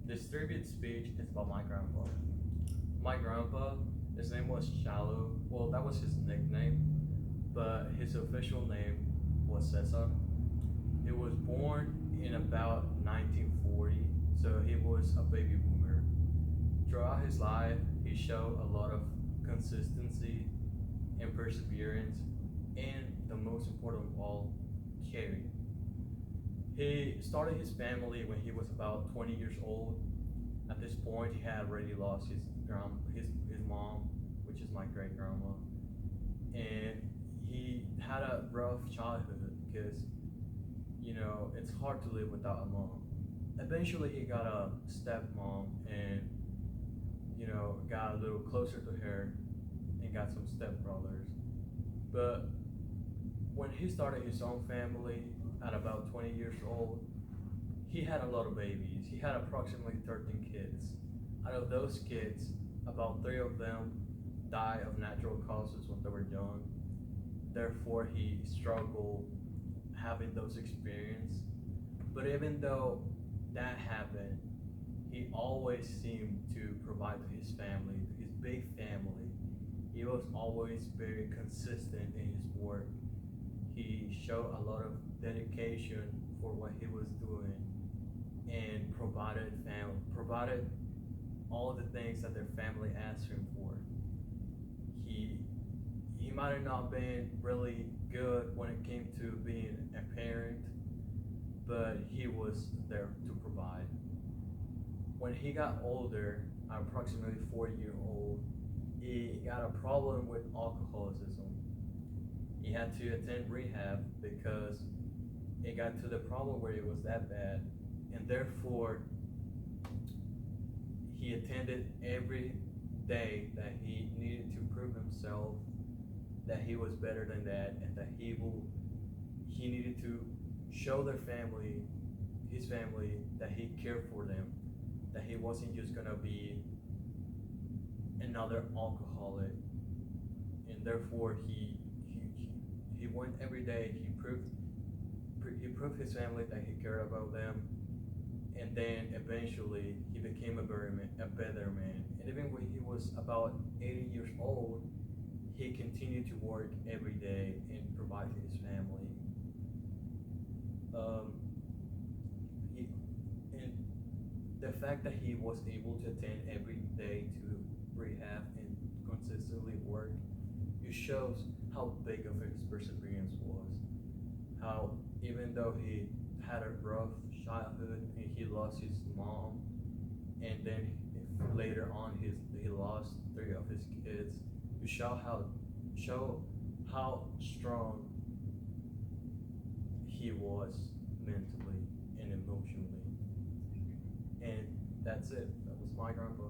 This tribute speech is about my grandpa. My grandpa, his name was Shallow. Well, that was his nickname, but his official name was Cesar. He was born in about 1940, so he was a baby boomer. Throughout his life, he showed a lot of consistency and perseverance, and the most important of all, caring. He started his family when he was about 20 years old. At this point, he had already lost his mom, which is my great grandma, and he had a rough childhood because it's hard to live without a mom. Eventually, he got a stepmom and got a little closer to her and got some stepbrothers. But when he started his own family at about 20 years old, he had a lot of babies. He had approximately 13 kids. Out of those kids, about three of them died of natural causes when they were young. Therefore, he struggled having those experiences. But even though that happened, he always seemed to provide to his family, to his big family. He was always very consistent in his work. He showed a lot of dedication for what he was doing and provided all the things that their family asked him for. He he might have not been really good when it came to being a parent, but he was there to provide. When he got older, approximately 40 year old, he got a problem with alcoholism. He had to attend rehab because it got to the problem where it was that bad, and therefore he attended every day that he needed to prove himself that he was better than that, and that he needed to show their family, his family, that he cared for them, that he wasn't just gonna be another alcoholic, and therefore he went every day. He proved his family that he cared about them, and then eventually he became a better man. And even when he was about 80 years old, he continued to work every day and provide for his family. Um, he, and the fact that he was able to attend every day to rehab and consistently work, it shows how big of his perseverance was. How even though he had a rough childhood and he lost his mom, and then later on he lost three of his kids, to show how strong he was mentally and emotionally. And that's it. That was my grandpa.